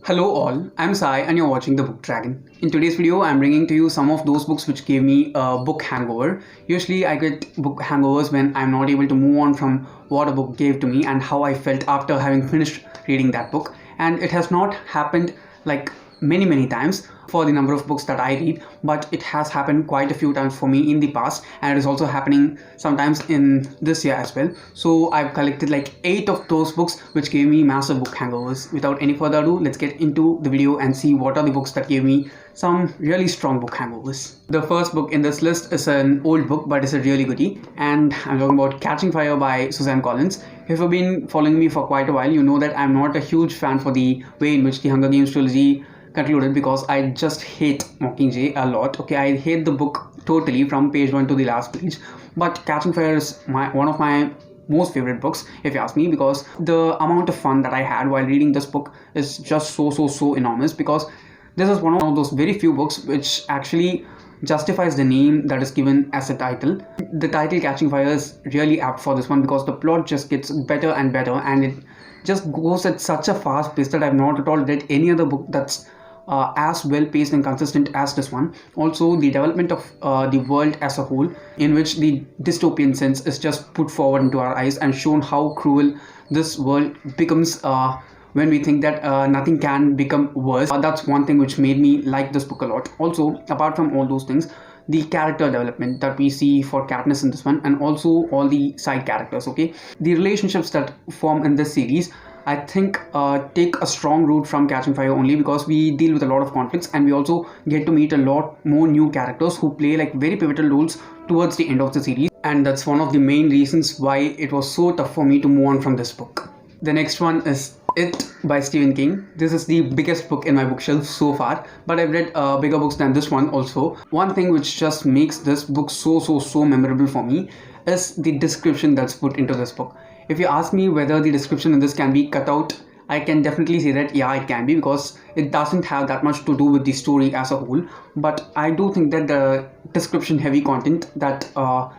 Hello all, I'm Sai and you're watching The Book Dragon. In today's video, I'm bringing to you some of those books which gave me a book hangover. Usually I get book hangovers when I'm not able to move on from what a book gave to me and how I felt after having finished reading that book. And it has not happened like many times for the number of books that I read, but it has happened quite a few times for me in the past, and it is also happening sometimes in this year as well. So I've collected like 8 of those books which gave me massive book hangovers. Without any further ado, let's get into the video and see what are the books that gave me some really strong book hangovers. The first book in this list is an old book, but it's a really goodie, and I'm talking about Catching Fire by Suzanne Collins. If you've been following me for quite a while, you know that I'm not a huge fan for the way in which the Hunger Games trilogy concluded, because I just hate Mockingjay a lot. Okay, I hate the book totally from page 1 to the last page, but Catching Fire is one of my most favorite books, if you ask me, because the amount of fun that I had while reading this book is just so enormous, because this is one of those very few books which actually justifies the name that is given as a title. The title Catching Fire is really apt for this one, because the plot just gets better and better, and it just goes at such a fast pace that I've not at all read any other book that's as well paced and consistent as this one. Also, the development of the world as a whole, in which the dystopian sense is just put forward into our eyes and shown how cruel this world becomes when we think that nothing can become worse. That's one thing which made me like this book a lot. Also, apart from all those things, the character development that we see for Katniss in this one, and also all the side characters, okay, the relationships that form in this series, I think take a strong root from Catching Fire only, because we deal with a lot of conflicts, and we also get to meet a lot more new characters who play like very pivotal roles towards the end of the series, and that's one of the main reasons why it was so tough for me to move on from this book. The next one is It by Stephen King. This is the biggest book in my bookshelf so far, but I've read bigger books than this one also. One thing which just makes this book so memorable for me is the description that's put into this book. If you ask me whether the description in this can be cut out, I can definitely say that yeah, it can be, because it doesn't have that much to do with the story as a whole. But I do think that the description heavy content that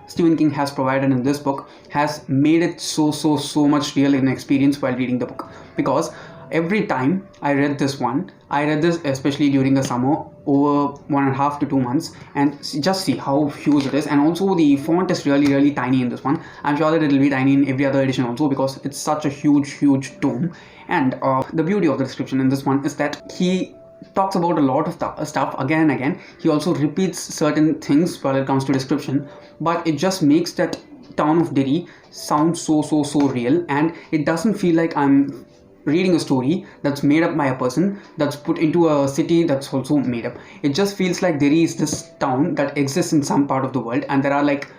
Stephen King has provided in this book has made it so much real in experience while reading the book. Because every time I read this especially during the summer, over 1.5 to 2 months, and just see how huge it is. And also the font is really tiny in this one. I'm sure that it will be tiny in every other edition also, because it's such a huge tome. And the beauty of the description in this one is that he talks about a lot of stuff again and again. He also repeats certain things while it comes to description, but it just makes that town of Derry sound so real, and it doesn't feel like I'm reading a story that's made up by a person that's put into a city that's also made up. It just feels like there is this town that exists in some part of the world, and there are like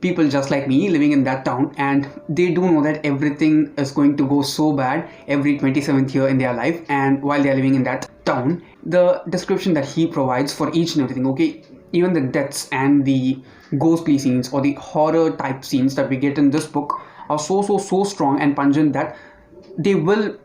people just like me living in that town, and they do know that everything is going to go so bad every 27th year in their life. And while they are living in that town, the description that he provides for each and everything, okay, even the deaths and the ghostly scenes or the horror type scenes that we get in this book are so strong and pungent that they will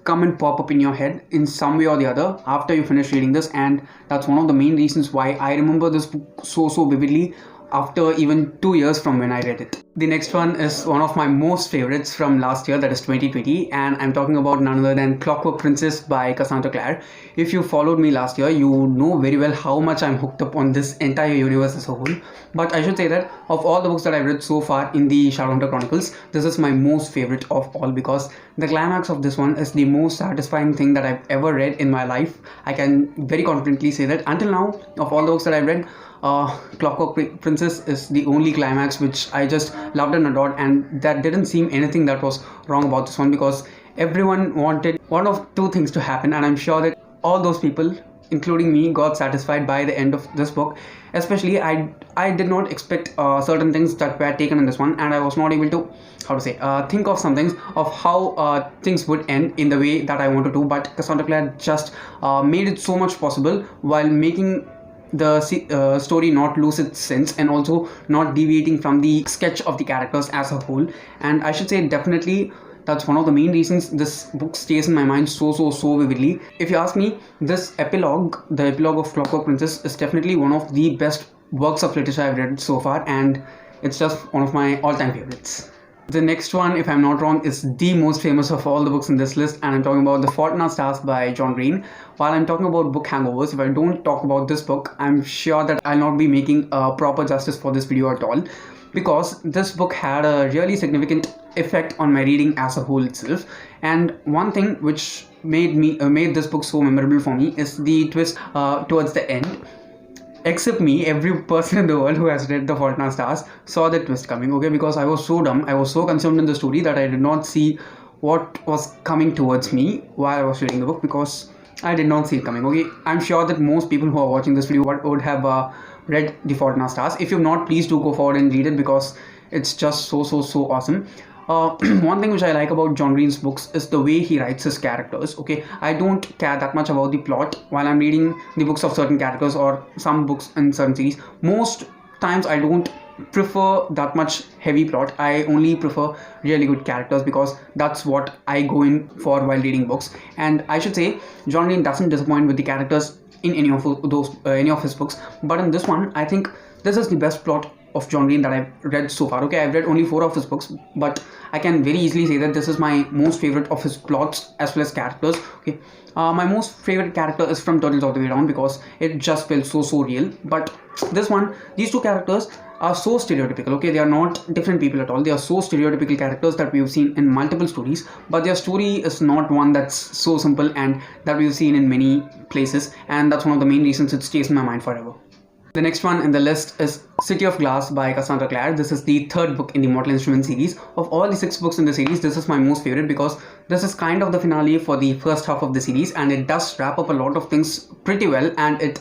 come and pop up in your head in some way or the other after you finish reading this. And that's one of the main reasons why I remember this book so vividly after even 2 years from when I read it. The next one is one of my most favorites from last year, that is 2020, and I'm talking about none other than Clockwork Princess by Cassandra Clare. If you followed me last year, you know very well how much I'm hooked up on this entire universe as a whole. But I should say that of all the books that I've read so far in the Shadowhunter Chronicles, this is my most favorite of all, because the climax of this one is the most satisfying thing that I've ever read in my life. I can very confidently say that until now, of all the books that I've read, Clockwork Princess is the only climax which I just loved and adored, and that didn't seem anything that was wrong about this one, because everyone wanted one of two things to happen, and I'm sure that all those people, including me, got satisfied by the end of this book. Especially I did not expect certain things that were taken in this one, and I was not able to think of some things of how things would end in the way that I wanted to. But Cassandra Clare just made it so much possible while making the story not lose its sense, and also not deviating from the sketch of the characters as a whole. And I should say definitely that's one of the main reasons this book stays in my mind so vividly. If you ask me, this epilogue, the epilogue of Clockwork Princess, is definitely one of the best works of literature I've read so far, and it's just one of my all-time favorites. The next one, if I'm not wrong, is the most famous of all the books in this list, and I'm talking about The Fault in Our Stars by John Green. While I'm talking about book hangovers, if I don't talk about this book, I'm sure that I'll not be making proper justice for this video at all, because this book had a really significant effect on my reading as a whole itself. And one thing which made this book so memorable for me is the twist towards the end. Except me, every person in the world who has read The Fault in Our Stars saw the twist coming, okay? Because I was so dumb, I was so consumed in the story that I did not see what was coming towards me while I was reading the book, because I did not see it coming, okay? I'm sure that most people who are watching this video would have read The Fault in Our Stars. If you've not, please do go forward and read it, because it's just so awesome. One thing which I like about John Green's books is the way he writes his characters, okay? I don't care that much about the plot while I'm reading the books of certain characters or some books in certain series. Most times I don't prefer that much heavy plot. I only prefer really good characters, because that's what I go in for while reading books. And I should say, John Green doesn't disappoint with the characters in any of his books. But in this one, I think this is the best plot of John Green that I've read so far. Okay, I've read only 4 of his books, but I can very easily say that this is my most favorite of his plots as well as characters. Okay, my most favorite character is from Turtles All the Way Down, because it just felt so real. But this one, these 2 characters are so stereotypical. Okay, they are not different people at all. They are so stereotypical characters that we've seen in multiple stories, but their story is not one that's so simple and that we've seen in many places, and that's one of the main reasons it stays in my mind forever. The next one in the list is City of Glass by Cassandra Clare. This is the 3rd book in the Mortal Instruments series. Of all the 6 books in the series, this is my most favorite, because this is kind of the finale for the first half of the series, and it does wrap up a lot of things pretty well, and it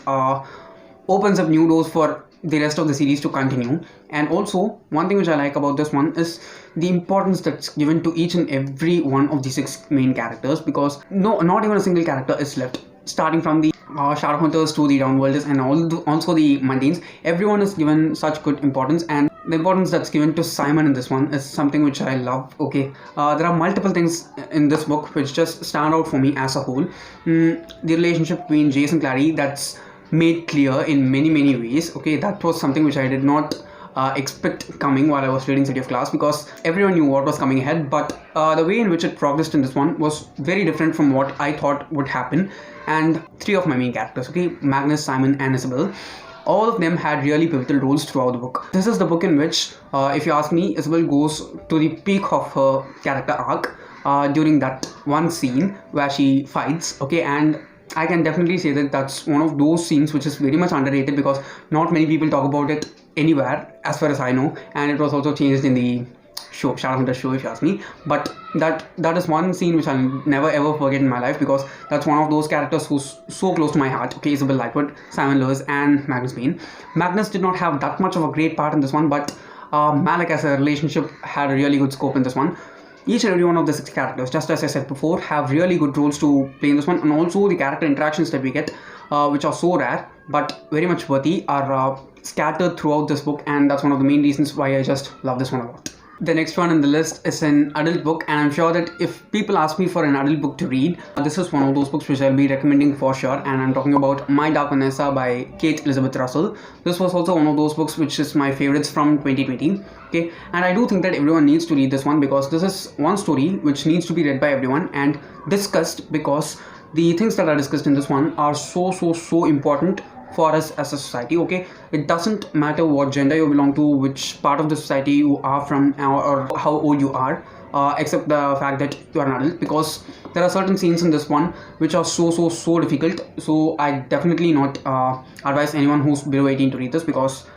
opens up new doors for the rest of the series to continue. And also, one thing which I like about this one is the importance that's given to each and every one of the 6 main characters, because not even a single character is left, starting from the Shadowhunters to the Downworlders and also the Mundanes. Everyone is given such good importance, and the importance that's given to Simon in this one is something which I love. Okay, there are multiple things in this book which just stand out for me as a whole. The relationship between Jace and Clary, that's made clear in many ways. Okay, that was something which I did not expect coming while I was reading City of Glass, because everyone knew what was coming ahead, but the way in which it progressed in this one was very different from what I thought would happen. And 3 of my main characters, okay, Magnus, Simon and Isabel, all of them had really pivotal roles throughout the book. This is the book in which, if you ask me, Isabel goes to the peak of her character arc during that one scene where she fights, okay, and I can definitely say that that's one of those scenes which is very much underrated, because not many people talk about it anywhere as far as I know, and it was also changed in the show, Shadowhunter show, if you ask me. But that is one scene which I'll never ever forget in my life, because that's one of those characters who's so close to my heart. Okay, Isabel Lightwood, Simon Lewis and Magnus Payne. Magnus did not have that much of a great part in this one, but Malik as a relationship had a really good scope in this one. Each and every one of the 6 characters, just as I said before, have really good roles to play in this one, and also the character interactions that we get, which are so rare but very much worthy, are scattered throughout this book, and that's one of the main reasons why I just love this one a lot. The next one in the list is an adult book, and I'm sure that if people ask me for an adult book to read, this is one of those books which I'll be recommending for sure, and I'm talking about My Dark Vanessa by Kate Elizabeth Russell. This was also one of those books which is my favorites from 2020, okay, and I do think that everyone needs to read this one, because this is one story which needs to be read by everyone and discussed, because the things that are discussed in this one are so important for us as a society. Okay, it doesn't matter what gender you belong to, which part of the society you are from, or how old you are, except the fact that you are an adult, because there are certain scenes in this one which are so difficult. So I definitely not advise anyone who's below 18 to read this, because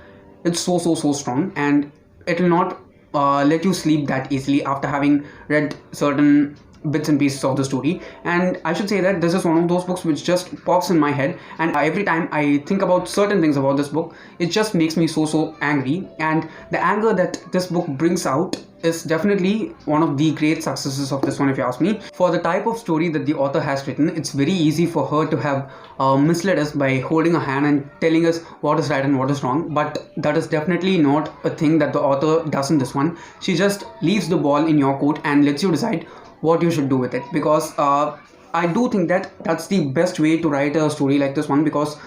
it's so strong, and it will not let you sleep that easily after having read certain bits and pieces of the story. And I should say that this is one of those books which just pops in my head, and every time I think about certain things about this book, it just makes me so angry. And the anger that this book brings out is definitely one of the great successes of this one, if you ask me. For the type of story that the author has written, it's very easy for her to have misled us by holding a hand and telling us what is right and what is wrong, but that is definitely not a thing that the author does in this one. She just leaves the ball in your court and lets you decide what you should do with it, because I do think that that's the best way to write a story like this one, because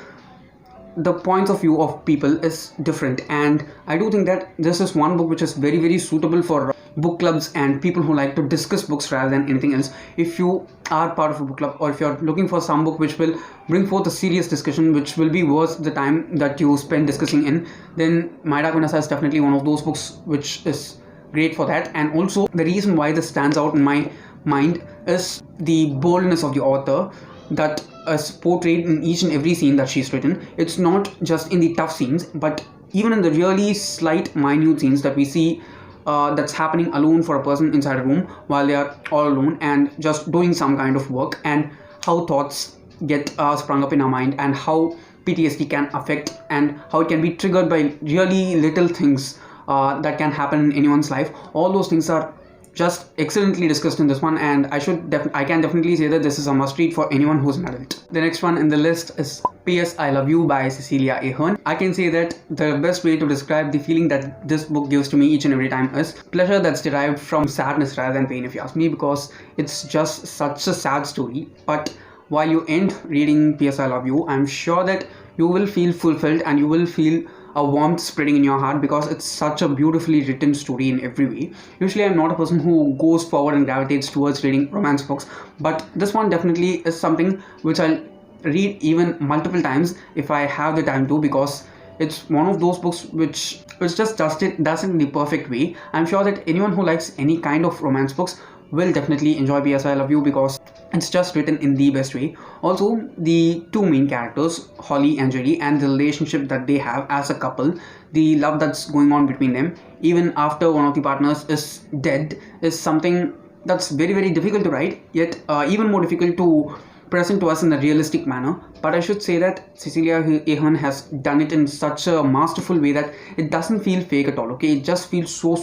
the points of view of people is different, and I do think that this is one book which is very suitable for book clubs and people who like to discuss books rather than anything else, if you are part of a book club, or if you're looking for some book which will bring forth a serious discussion which will be worth the time that you spend discussing in, then My Dark Vanessa is definitely one of those books which is great for that. And also, the reason why this stands out in my mind is the boldness of the author that is portrayed in each and every scene that she's written. It's not just in the tough scenes, but even in the really slight minute scenes that we see that's happening alone for a person inside a room while they are all alone and just doing some kind of work, and how thoughts get sprung up in our mind, and how PTSD can affect, and how it can be triggered by really little things that can happen in anyone's life. All those things are just excellently discussed in this one, and I can definitely say that this is a must read for anyone who's an adult. The next one in the list is P.S. I Love You by Cecelia Ahern. I can say that the best way to describe the feeling that this book gives to me each and every time is pleasure that's derived from sadness rather than pain, if you ask me, because it's just such a sad story. But while you end reading P.S. I Love You, I'm sure that you will feel fulfilled and you will feel a warmth spreading in your heart, because it's such a beautifully written story in every way. Usually I'm not a person who goes forward and gravitates towards reading romance books, but this one definitely is something which I'll read even multiple times if I have the time to, because it's one of those books which just does it in the perfect way. I'm sure that anyone who likes any kind of romance books will definitely enjoy P.S. I Love You, because it's just written in the best way. Also, the two main characters, Holly and Jerry, and the relationship that they have as a couple, the love that's going on between them even after one of the partners is dead, is something that's very, very difficult to write, yet even more difficult to present to us in a realistic manner. But I should say that Cecelia Ahern has done it in such a masterful way that it doesn't feel fake at all. Okay, it just feels so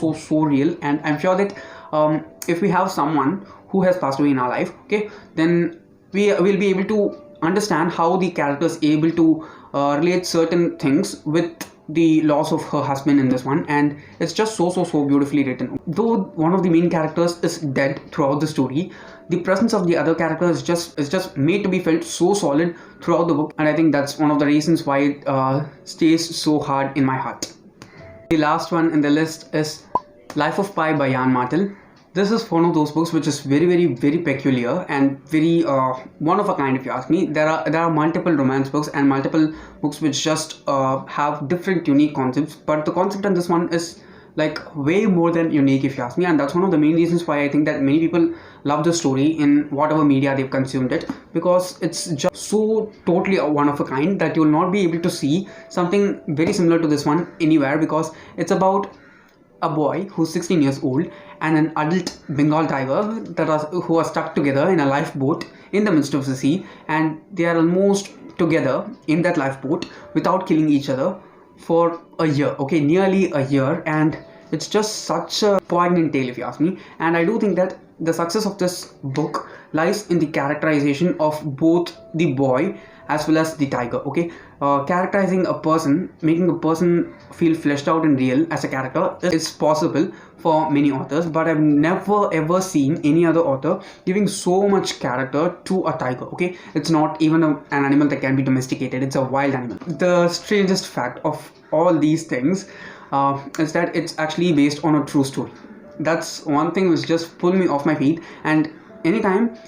real. And I'm sure that if we have someone who has passed away in our life, okay, then we will be able to understand how the character is able to relate certain things with the loss of her husband in this one, and it's just so beautifully written. Though one of the main characters is dead throughout the story, the presence of the other character is just made to be felt so solid throughout the book, and I think that's one of the reasons why it stays so hard in my heart. The last one in the list is Life of Pi by Yann Martel. This is one of those books which is very peculiar and very one of a kind, if you ask me. There are multiple romance books and multiple books which just have different unique concepts, but the concept in this one is like way more than unique, if you ask me, and that's one of the main reasons why I think that many people love the story in whatever media they've consumed it, because it's just so totally one of a kind that you'll not be able to see something very similar to this one anywhere, because it's about a boy who's 16 years old and an adult Bengal tiger who are stuck together in a lifeboat in the midst of the sea, and they are almost together in that lifeboat without killing each other for a year, okay, nearly a year. And it's just such a poignant tale, if you ask me. And I do think that the success of this book lies in the characterization of both the boy as well as the tiger, okay. Characterizing a person, making a person feel fleshed out and real as a character is possible for many authors, but I've never ever seen any other author giving so much character to a tiger, okay. It's not even an animal that can be domesticated, it's a wild animal. The strangest fact of all these things is that it's actually based on a true story. That's one thing which just pulled me off my feet, and anytime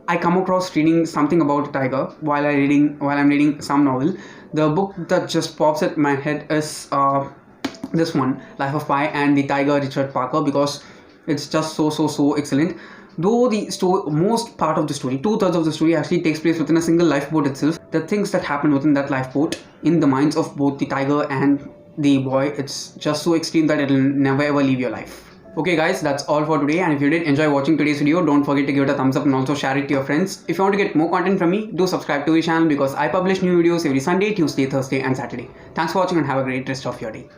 I come across reading something about a tiger while I'm reading some novel, the book that just pops at my head is this one, Life of Pi and the Tiger Richard Parker, because it's just so excellent. Though the most part of the story, 2/3 of the story actually takes place within a single lifeboat itself, the things that happen within that lifeboat in the minds of both the tiger and the boy, it's just so extreme that it'll never ever leave your life. Okay guys, that's all for today, and if you did enjoy watching today's video, don't forget to give it a thumbs up and also share it to your friends. If you want to get more content from me, do subscribe to the channel, because I publish new videos every Sunday, Tuesday, Thursday and Saturday. Thanks for watching and have a great rest of your day.